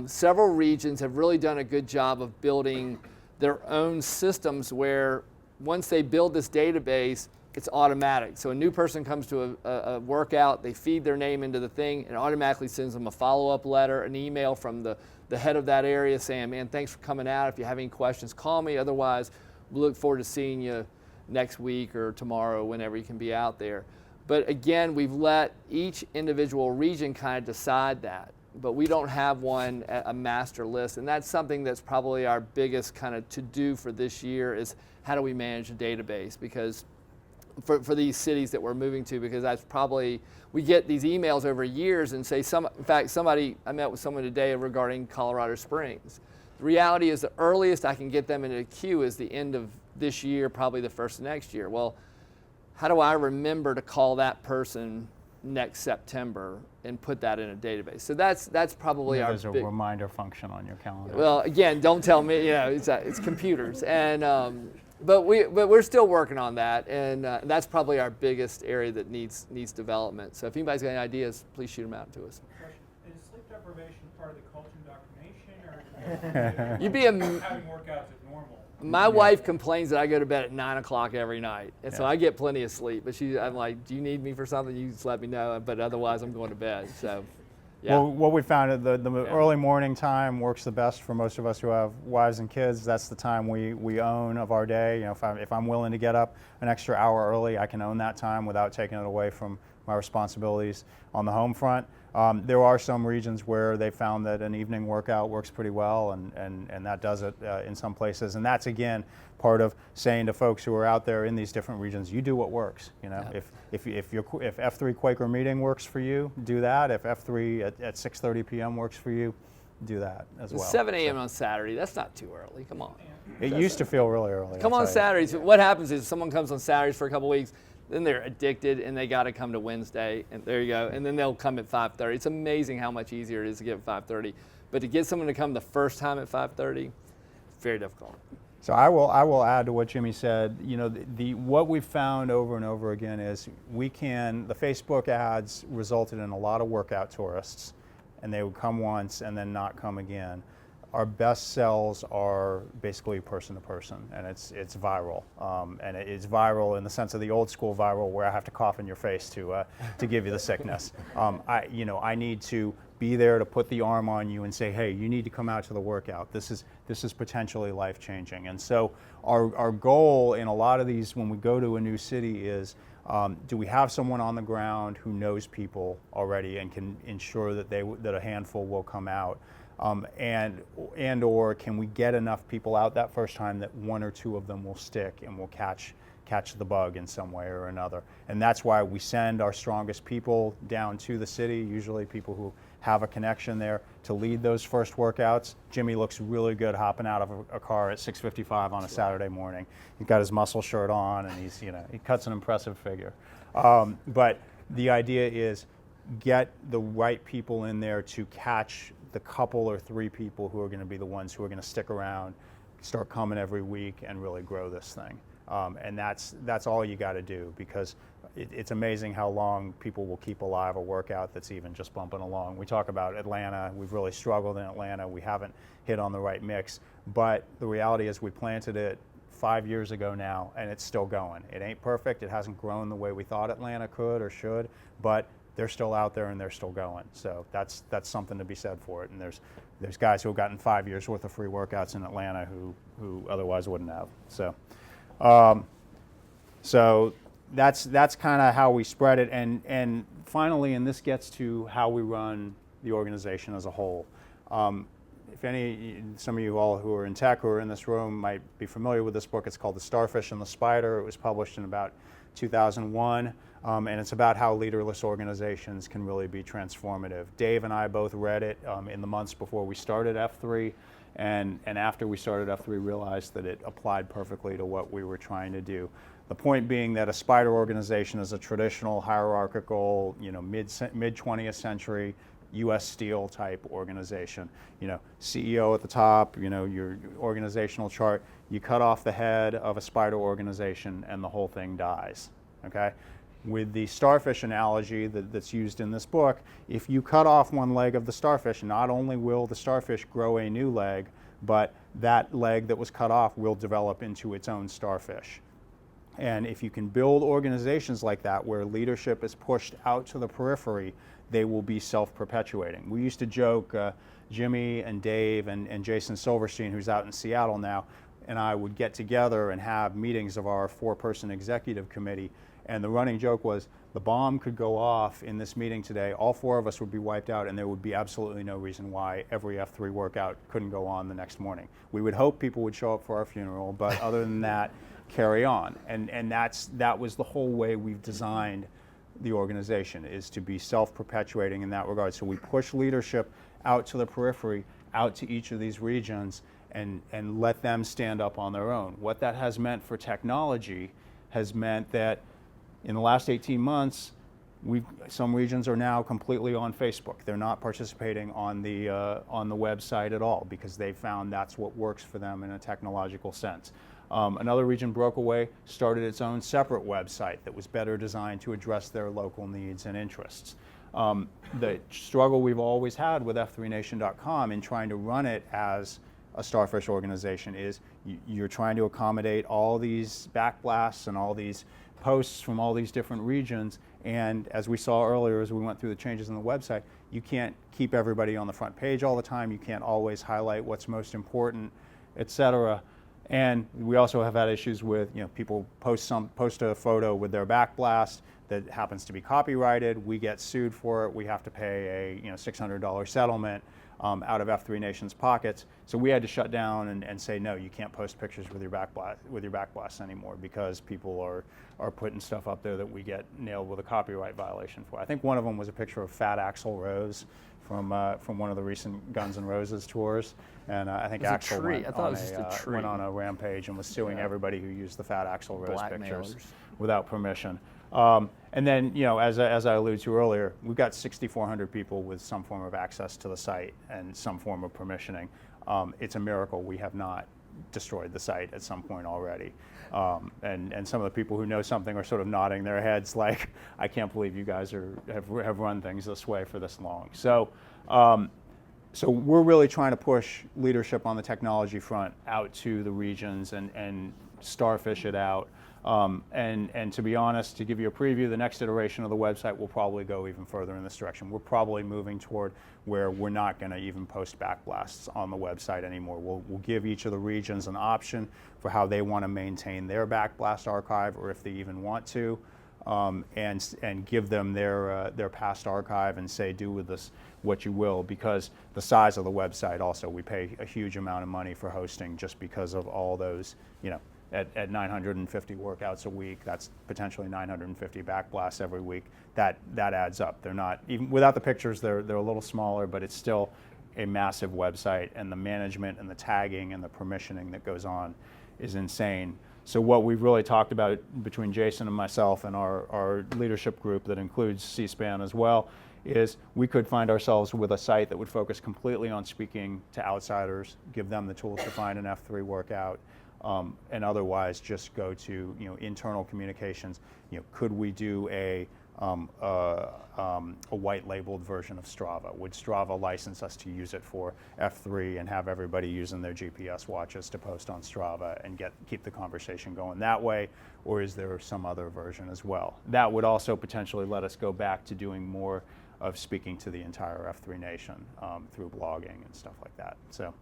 Several regions have really done a good job of building their own systems where once they build this database, it's automatic. So a new person comes to a workout, they feed their name into the thing, and automatically sends them a follow-up letter, an email from the head of that area saying, man, thanks for coming out. If you have any questions, call me. Otherwise, we look forward to seeing you next week or tomorrow, whenever you can be out there. But again, we've let each individual region kind of decide that. But we don't have a master list, and that's something that's probably our biggest kind of to-do for this year is how do we manage a database, because for these cities that we're moving to, because that's probably, we get these emails over years and say, in fact, I met with someone today regarding Colorado Springs. The reality is the earliest I can get them in a queue is the end of this year, probably the first of next year. Well, how do I remember to call that person next September and put that in a database? So that's probably our There's a reminder function on your calendar. Well, again, don't tell me, it's computers. And but we're still working on that, and that's probably our biggest area that needs development. So if anybody's got any ideas, please shoot them out to us. Is sleep deprivation part of the culture indoctrination, or You'd be having workouts as normal? My wife complains that I go to bed at 9 o'clock every night, and so I get plenty of sleep. But I'm like, do you need me for something? You just let me know. But otherwise, I'm going to bed. So, yeah. Well, what we found is the early morning time works the best for most of us who have wives and kids. That's the time we own of our day. If I'm willing to get up an extra hour early, I can own that time without taking it away from my responsibilities on the home front. There are some regions where they found that an evening workout works pretty well, and that does it in some places. And that's, again, part of saying to folks who are out there in these different regions, you do what works. If F3 Quaker meeting works for you, do that. If F3 at 6:30 p.m. works for you, do that as well. 7 a.m. on Saturday, that's not too early. Come on. It used to feel really early. Come on Saturdays. What happens is someone comes on Saturdays for a couple weeks, then they're addicted and they got to come to Wednesday, and there you go. And then they'll come at 5:30. It's amazing how much easier it is to get at 5:30. But to get someone to come the first time at 5:30, very difficult. So I will add to what Jimmy said. What we've found over and over again is the Facebook ads resulted in a lot of workout tourists, and they would come once and then not come again. Our best sells are basically person to person, and it's viral, and it's viral in the sense of the old school viral where I have to cough in your face to give you the sickness. I need to be there to put the arm on you and say, hey, you need to come out to the workout. This is potentially life changing. And so our goal in a lot of these when we go to a new city is, do we have someone on the ground who knows people already and can ensure that that a handful will come out? And or can we get enough people out that first time that one or two of them will stick and will catch the bug in some way or another? And that's why we send our strongest people down to the city, usually people who have a connection there, to lead those first workouts. Jimmy looks really good hopping out of a car at 6:55 on a Saturday morning. He's got his muscle shirt on, and he cuts an impressive figure. But the idea is get the right people in there to catch the couple or three people who are going to be the ones who are going to stick around, start coming every week, and really grow this thing. And that's all you got to do, because it's amazing how long people will keep alive a workout that's even just bumping along. We talk about Atlanta. We've really struggled in Atlanta. We haven't hit on the right mix. But the reality is we planted it 5 years ago now, and it's still going. It ain't perfect. It hasn't grown the way we thought Atlanta could or should, but they're still out there and they're still going. So that's something to be said for it. And there's guys who have gotten 5 years worth of free workouts in Atlanta who otherwise wouldn't have. So that's kind of how we spread it. And finally, and this gets to how we run the organization as a whole. Some of you all who are in tech who are in this room might be familiar with this book. It's called The Starfish and the Spider. It was published in about 2001, and it's about how leaderless organizations can really be transformative. Dave and I both read it in the months before we started F3, and after we started F3 realized that it applied perfectly to what we were trying to do. The point being that a spider organization is a traditional hierarchical, mid 20th century U.S. Steel type organization. CEO at the top, your organizational chart. You cut off the head of a spider organization and the whole thing dies, okay? With the starfish analogy that's used in this book, if you cut off one leg of the starfish, not only will the starfish grow a new leg, but that leg that was cut off will develop into its own starfish. And if you can build organizations like that where leadership is pushed out to the periphery, they will be self-perpetuating. We used to joke, Jimmy and Dave and Jason Silverstein, who's out in Seattle now, and I would get together and have meetings of our 4-person executive committee. And the running joke was, the bomb could go off in this meeting today, all 4 of us would be wiped out, and there would be absolutely no reason why every F3 workout couldn't go on the next morning. We would hope people would show up for our funeral, but other than that, carry on. And that was the whole way we've designed the organization, is to be self-perpetuating in that regard. So we push leadership out to the periphery, out to each of these regions, and let them stand up on their own. What that has meant for technology has meant that in the last 18 months, some regions are now completely on Facebook. They're not participating on the website at all because they found that's what works for them in a technological sense. Another region broke away, started its own separate website that was better designed to address their local needs and interests. The struggle we've always had with F3Nation.com in trying to run it as a Starfish organization is you're trying to accommodate all these backblasts and all these posts from all these different regions, and as we saw earlier as we went through the changes in the website, you can't keep everybody on the front page all the time, you can't always highlight what's most important, etc. And we also have had issues with people post a photo with their backblast that happens to be copyrighted, we get sued for it, we have to pay a $600 settlement out of F3 Nation's pockets. So we had to shut down and say, no, you can't post pictures with your backblast anymore because people are putting stuff up there that we get nailed with a copyright violation for. I think one of them was a picture of Fat Axl Rose from one of the recent Guns N' Roses tours, and I think Axl went on a rampage and was suing everybody who used the Fat Axl Rose pictures without permission. And then, as I alluded to earlier, we've got 6,400 people with some form of access to the site and some form of permissioning. It's a miracle we have not destroyed the site at some point already. And some of the people who know something are sort of nodding their heads like, I can't believe you guys have run things this way for this long. So we're really trying to push leadership on the technology front out to the regions and starfish it out. And to be honest, to give you a preview, the next iteration of the website will probably go even further in this direction. We're probably moving toward where we're not going to even post backblasts on the website anymore. We'll give each of the regions an option for how they want to maintain their backblast archive, or if they even want to, and give them their past archive and say, do with this what you will, because the size of the website also, we pay a huge amount of money for hosting just because of all those, at 950 workouts a week, that's potentially 950 backblasts every week. That adds up. They're not, even without the pictures, they're a little smaller, but it's still a massive website, and the management and the tagging and the permissioning that goes on is insane. So what we've really talked about between Jason and myself and our leadership group that includes C-SPAN as well is we could find ourselves with a site that would focus completely on speaking to outsiders, give them the tools to find an F3 workout, and otherwise just go to internal communications. Could we do a white labeled version of Strava? Would Strava license us to use it for F3 and have everybody using their GPS watches to post on Strava and keep the conversation going that way? Or is there some other version as well? That would also potentially let us go back to doing more of speaking to the entire F3 Nation through blogging and stuff like that. So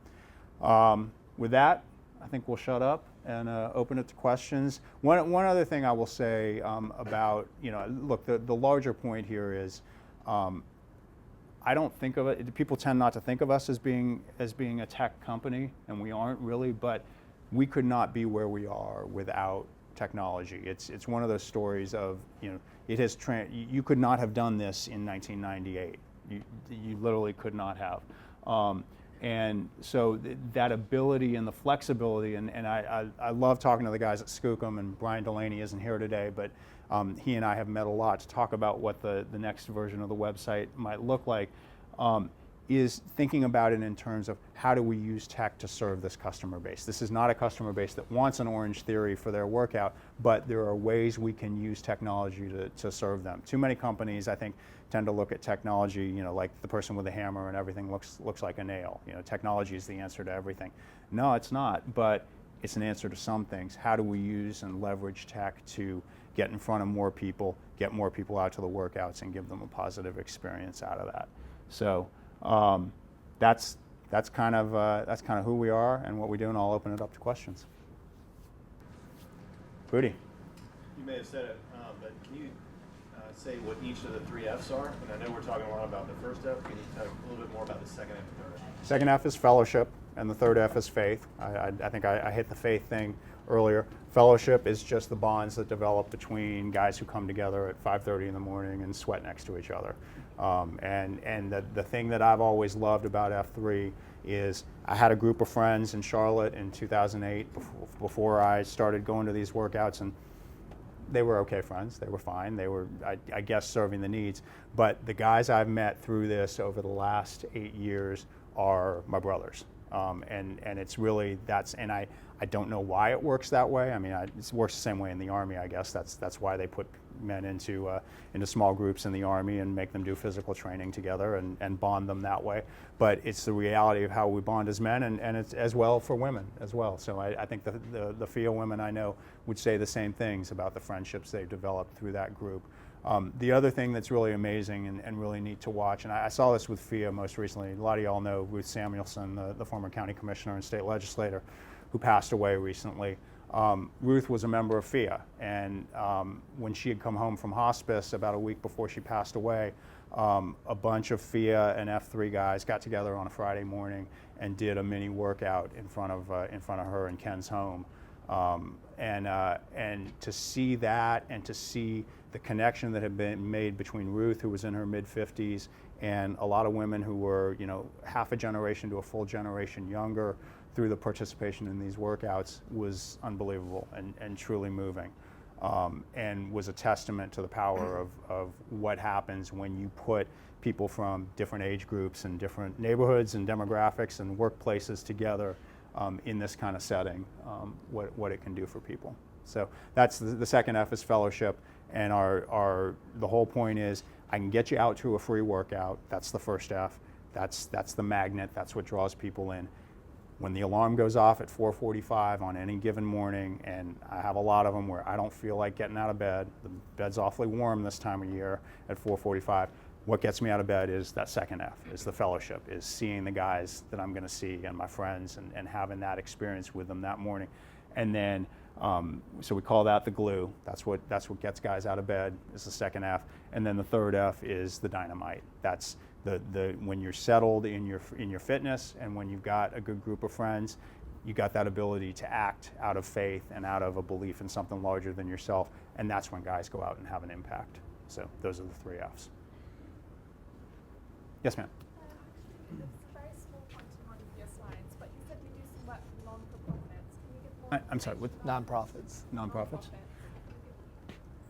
with that, I think we'll shut up and open it to questions. One other thing I will say about, look, the larger point here is I don't think of it, people tend not to think of us as being a tech company, and we aren't really, but we could not be where we are without technology. It's one of those stories of, it has you could not have done this in 1998. You literally could not have. And so that ability and the flexibility, and I love talking to the guys at Skookum, and Brian Delaney isn't here today, but he and I have met a lot to talk about what the next version of the website might look like, is thinking about it in terms of how do we use tech to serve this customer base. This is not a customer base that wants an Orange Theory for their workout, but there are ways we can use technology to serve them. Too many companies, I think, tend to look at technology, like the person with a hammer and everything looks like a nail. Technology is the answer to everything. No, it's not, but it's an answer to some things. How do we use and leverage tech to get in front of more people, get more people out to the workouts, and give them a positive experience out of that? So that's kind of who we are and what we do, and I'll open it up to questions. Rudy. You may have said it, but can you say what each of the 3 F's are? And I know we're talking a lot about the first F. Can you talk a little bit more about the second F and third F? Second F is fellowship, and the third F is faith. I think I hit the faith thing earlier. Fellowship is just the bonds that develop between guys who come together at 5:30 in the morning and sweat next to each other. And the thing that I've always loved about F3 is I had a group of friends in Charlotte in 2008 before I started going to these workouts, and they were okay friends. They were fine. They were, I guess, serving the needs. But the guys I've met through this over the last 8 years are my brothers. And it's really, and I don't know why it works that way. I mean, it works the same way in the Army, I guess. That's why they put men into small groups in the Army and make them do physical training together and bond them that way. But it's the reality of how we bond as men, and it's as well for women as well. So I think the FIA women I know would say the same things about the friendships they've developed through that group. The other thing that's really amazing and really neat to watch, and I saw this with FIA most recently, a lot of y'all know Ruth Samuelson, the former county commissioner and state legislator who passed away recently. Ruth was a member of FIA, and when she had come home from hospice about a week before she passed away, a bunch of FIA and F3 guys got together on a Friday morning and did a mini workout in front of her in Ken's home. And to see that, and to see the connection that had been made between Ruth, who was in her mid-50s, and a lot of women who were, half a generation to a full generation younger through the participation in these workouts, was unbelievable and truly moving, and was a testament to the power of what happens when you put people from different age groups and different neighborhoods and demographics and workplaces together in this kind of setting, what it can do for people. So that's the second F is fellowship, and the whole point is I can get you out to a free workout. That's the first F. That's the magnet. That's what draws people in. When the alarm goes off at 4:45 on any given morning, and I have a lot of them where I don't feel like getting out of bed, the bed's awfully warm this time of year at 4:45, what gets me out of bed is that second F, is the fellowship, is seeing the guys that I'm going to see and my friends, and having that experience with them that morning. And then, so we call that the glue. That's what gets guys out of bed, is the second F. And then the third F is the dynamite. That's when you're settled in your fitness, and when you've got a good group of friends, you got that ability to act out of faith and out of a belief in something larger than yourself, and that's when guys go out and have an impact. So those are the 3 Fs. Yes, ma'am. It's a very small point in one of your slides, but you said you do some work with non-for-profits. Can you give more I'm sorry, with Nonprofits. nonprofits? I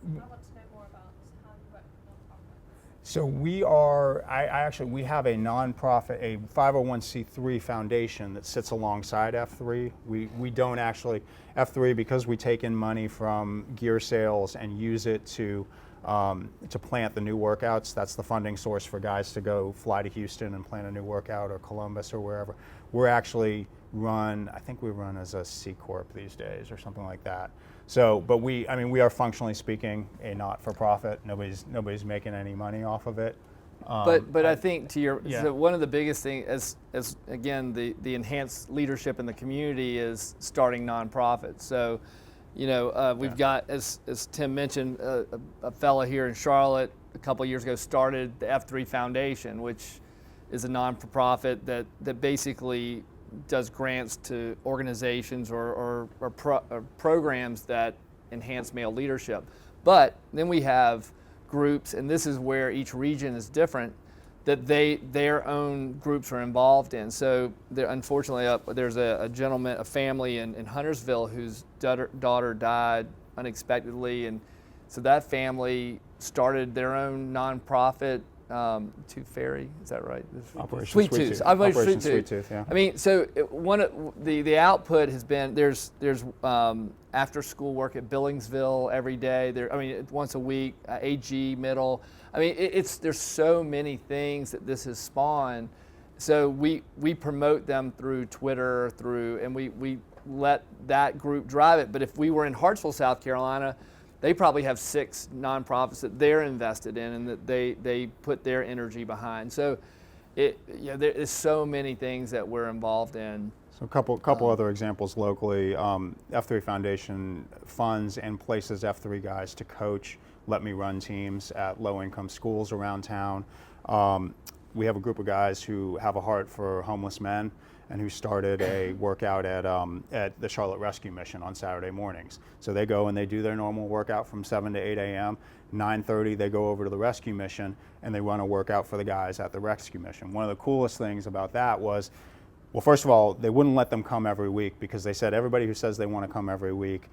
want to know more about how you work with non-profits. So we have a nonprofit, a 501c3 foundation that sits alongside F3. We don't actually, F3, because we take in money from gear sales and use it to plant the new workouts. That's the funding source for guys to go fly to Houston and plant a new workout, or Columbus, or wherever. We're actually I think we run as a C Corp these days, or something like that. So, but we are functionally speaking a not-for-profit. Nobody's making any money off of it. But I think Yeah. so one of the biggest things, as again, the enhanced leadership in the community is starting nonprofits. So, we've got, as Tim mentioned, a fella here in Charlotte a couple of years ago started the F3 Foundation, which is a non-for-profit that basically does grants to organizations or programs that enhance male leadership. But then we have groups, and this is where each region is different, that their own groups are involved in. So unfortunately, there's a gentleman, a family in Huntersville whose daughter died unexpectedly, and so that family started their own nonprofit, Tooth Fairy, is that right? Operation Sweet Sweet Tooth. Tooth. Operation Operation Sweet Sweet Tooth. Tooth, yeah. I mean, so the output has been there's after school work at Billingsville every day. Once a week, AG Middle. I mean, there's so many things that this has spawned. So we promote them through Twitter, and we let that group drive it. But if we were in Hartsville, South Carolina, they probably have 6 nonprofits that they're invested in and that they put their energy behind. So there's so many things that we're involved in. So a couple other examples locally. F3 Foundation funds and places F3 guys to coach, let me run teams at low-income schools around town. We have a group of guys who have a heart for homeless men and who started a workout at the Charlotte Rescue Mission on Saturday mornings. So they go and they do their normal workout from 7 to 8 a.m. 9:30 they go over to the Rescue Mission and they run a workout for the guys at the Rescue Mission. One of the coolest things about that was, well, first of all, they wouldn't let them come every week because they said everybody who says they want to come every week,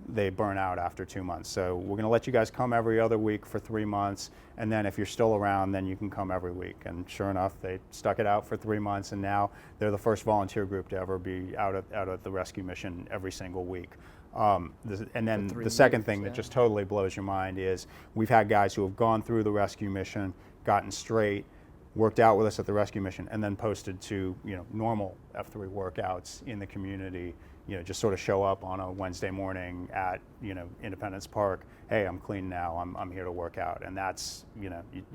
they burn out after 2 months. So we're going to let you guys come every other week for 3 months, and then if you're still around, then you can come every week. And sure enough, they stuck it out for 3 months, and now they're the first volunteer group to ever be out at the Rescue Mission every single week. And then the second thing that just totally blows your mind is we've had guys who have gone through the Rescue Mission, gotten straight, worked out with us at the Rescue Mission, and then posted to normal F3 workouts in the community. Just sort of show up on a Wednesday morning at Independence Park. Hey, I'm clean now. I'm here to work out, and that's you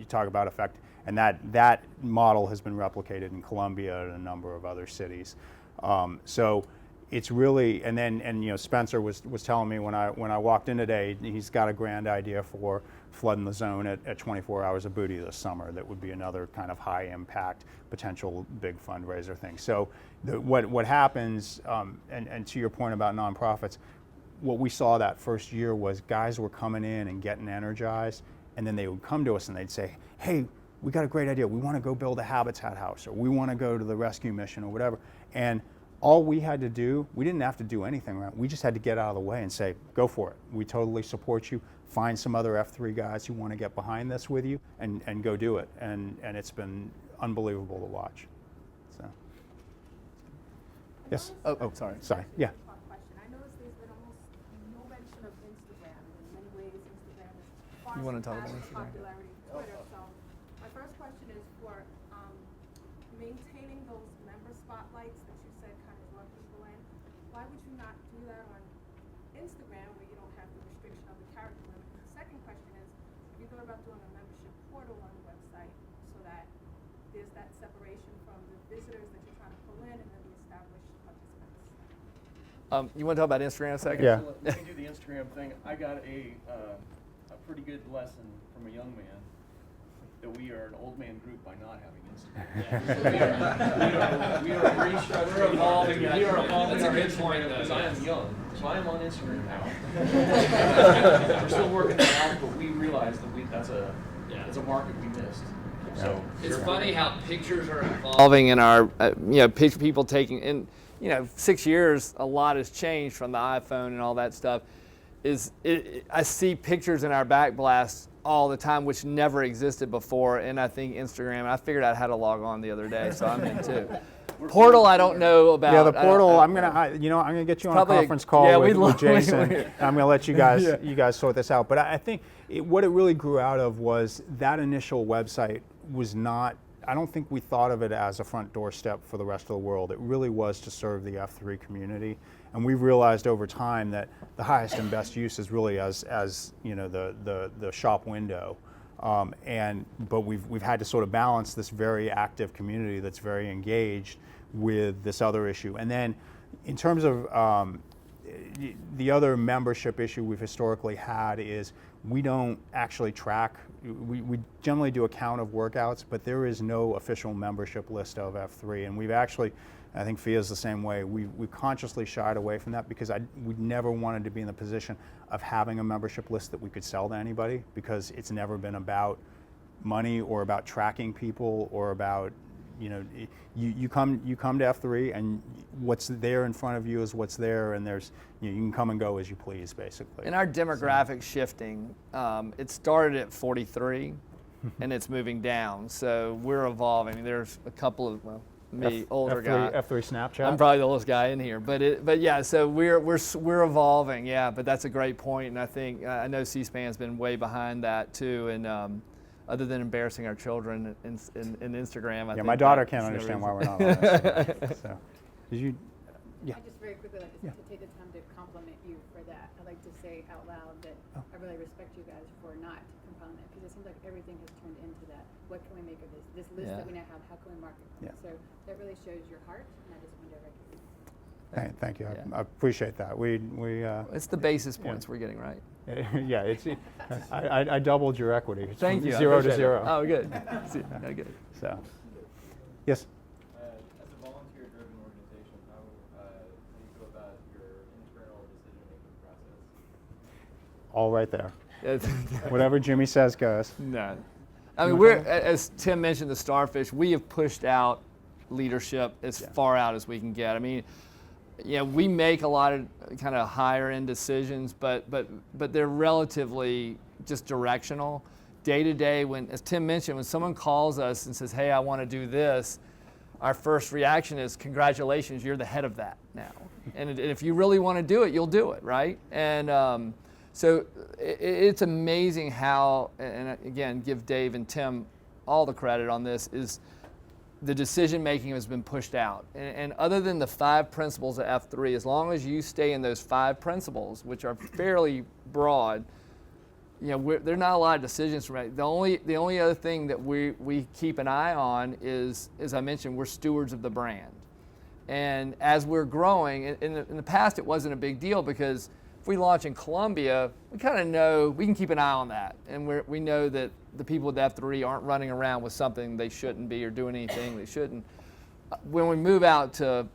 talk about effect. And that model has been replicated in Columbia and a number of other cities. So it's really, and Spencer was telling me when I walked in today, he's got a grand idea for flooding the zone at 24 hours of booty this summer. That would be another kind of high impact potential big fundraiser thing. So what happens, and to your point about nonprofits, what we saw that first year was guys were coming in and getting energized, and then they would come to us and they'd say, hey, we got a great idea. We want to go build a habitat house, or we want to go to the rescue mission, or whatever. And all we had to do, we didn't have to do anything, right? We just had to get out of the way and say, go for it. We totally support you. Find some other F3 guys who want to get behind this with you and go do it. And it's been unbelievable to watch. So, yes? Oh, sorry. Sorry, yeah. Question. I noticed there's been almost no mention of Instagram. In many ways, Instagram is far You wanna talk surpassed about the Instagram? popularity of Twitter. So my first question is for maintaining those member spotlights that you said kind of draw people in. Why would you not do that on Instagram where you don't have the restriction of the character limit? The second question is, have you thought about doing a membership portal on the website so that there's that separation from the visitors that you're trying to pull in and then the established participants? You want to talk about Instagram a second? Yeah. Let me do the Instagram thing. I got a pretty good lesson from a young man that we are an old man group by not having Instagram. We are restructuring. We're evolving. We are evolving. That's a good point, though. Because I am young, so I am on Instagram now. We're still working that out, but we realized that that's a market we missed. So It's funny how pictures are evolving in our, people taking, in 6 years, a lot has changed from the iPhone and all that stuff. I see pictures in our back blast all the time, which never existed before, and I think Instagram, I figured out how to log on the other day, so I'm in too. Portal, I don't know about. Yeah, the portal. I'm gonna get you on a conference call with Jason. I'm gonna let you guys sort this out. But I think what it really grew out of was that initial website was not. I don't think we thought of it as a front door step for the rest of the world. It really was to serve the F3 community, and we've realized over time that the highest and best use is really as the shop window. But we've had to sort of balance this very active community that's very engaged with this other issue. And then in terms of the other membership issue we've historically had is we don't actually track. We generally do a count of workouts, but there is no official membership list of F3. And we've actually I think FIA is the same way. We consciously shied away from that because we never wanted to be in the position of having a membership list that we could sell to anybody, because it's never been about money or about tracking people or about, you come to F3 and what's there in front of you is what's there, and there's, you can come and go as you please, basically. In our demographic shifting, it started at 43 and it's moving down. So we're evolving. There's a couple of, older guy. F3 Snapchat. I'm probably the oldest guy in here, but yeah. So we're evolving, yeah. But that's a great point, and I think I know C-SPAN's been way behind that too. And other than embarrassing our children in Instagram, I think my daughter can't understand why we're not on that. So, did you? Yeah. I just very quickly like to take the time to compliment you for that. I'd like to say out loud that I really respect you guys for not compiling that, because it seems like everything has turned into that. What can we make of this? This list that we now have, how can we market from it? So that really shows your heart, and I just wanted to recognize it. Thank you. I appreciate that. It's the basis points we're getting right. Yeah, I doubled your equity. It's Thank you. 0 to 0. Oh, good. No, good. So, yes. As a volunteer-driven organization, how do you go about your internal decision-making process? All right there. Whatever Jimmy says goes. No. I mean, we're, as Tim mentioned, the Starfish, we have pushed out leadership as far out as we can get. I mean, we make a lot of kind of higher end decisions, but they're relatively just directional. Day to day, as Tim mentioned, when someone calls us and says, hey, I want to do this, our first reaction is, congratulations, you're the head of that now. And if you really want to do it, you'll do it, right? And so it's amazing how, and again, give Dave and Tim all the credit on this, is the decision making has been pushed out. And other than the 5 principles of F3, as long as you stay in those 5 principles, which are fairly broad, there are not a lot of decisions to make. The only other thing that we keep an eye on is, as I mentioned, we're stewards of the brand. And as we're growing, in the past it wasn't a big deal, because if we launch in Colombia, we kind of know, we can keep an eye on that. And we know that the people with F3 aren't running around with something they shouldn't be or doing anything they shouldn't. When we move out to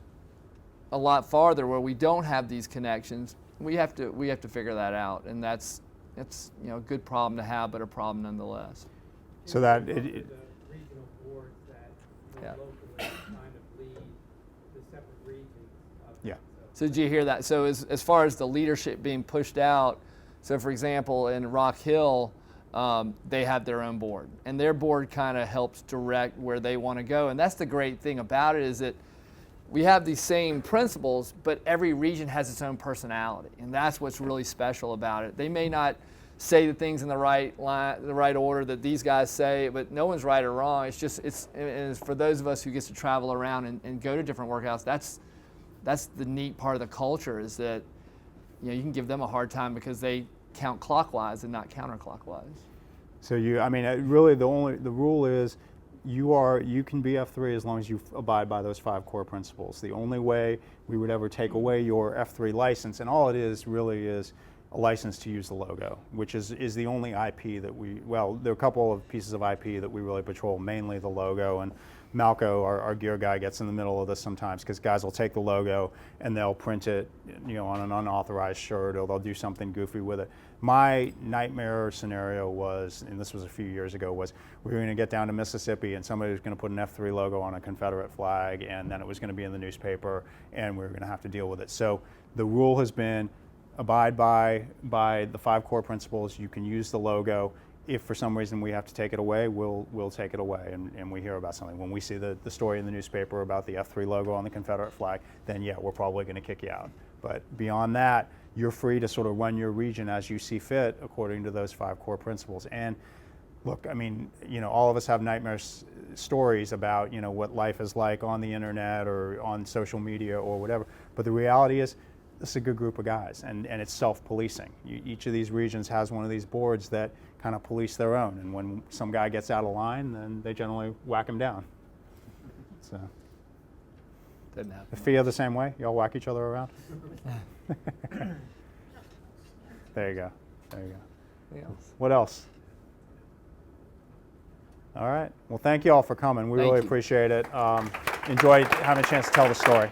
a lot farther where we don't have these connections, we have to figure that out. And that's a good problem to have, but a problem nonetheless. So that The regional boards that locally kind of lead the separate regions of Yeah. So did you hear that? So as far as the leadership being pushed out, so for example, in Rock Hill, they have their own board, and their board kind of helps direct where they want to go. And that's the great thing about it, is that we have these same principles, but every region has its own personality, and that's what's really special about it. They may not say the things in the right line, the right order that these guys say, but no one's right or wrong. It's for those of us who gets to travel around and go to different workouts. That's the neat part of the culture, is that you can give them a hard time because they count clockwise and not counterclockwise. So really the rule is you can be F3 as long as you abide by those 5 core principles. The only way we would ever take away your F3 license, and all it is really is a license to use the logo, which is the only IP that there are a couple of pieces of IP that we really patrol, mainly the logo. And Malco, our gear guy, gets in the middle of this sometimes, because guys will take the logo and they'll print it, on an unauthorized shirt, or they'll do something goofy with it. My nightmare scenario was, and this was a few years ago, was we were going to get down to Mississippi and somebody was going to put an F3 logo on a Confederate flag, and then it was going to be in the newspaper, and we were going to have to deal with it. So the rule has been, abide by the 5 core principles. You can use the logo. If for some reason we have to take it away, we'll take it away, and we hear about something. When we see the story in the newspaper about the F3 logo on the Confederate flag, then we're probably going to kick you out. But beyond that, you're free to sort of run your region as you see fit according to those 5 core principles. And look, all of us have nightmare stories about, what life is like on the internet or on social media or whatever. But the reality is, this is a good group of guys, and it's self-policing. Each of these regions has one of these boards that kind of police their own, and when some guy gets out of line, then they generally whack him down. So, Didn't happen. the FIA the same way? Y'all whack each other around? There you go. Anything else? What else? All right. Well, thank you all for coming. We really Thank you. appreciate it. enjoy having a chance to tell the story.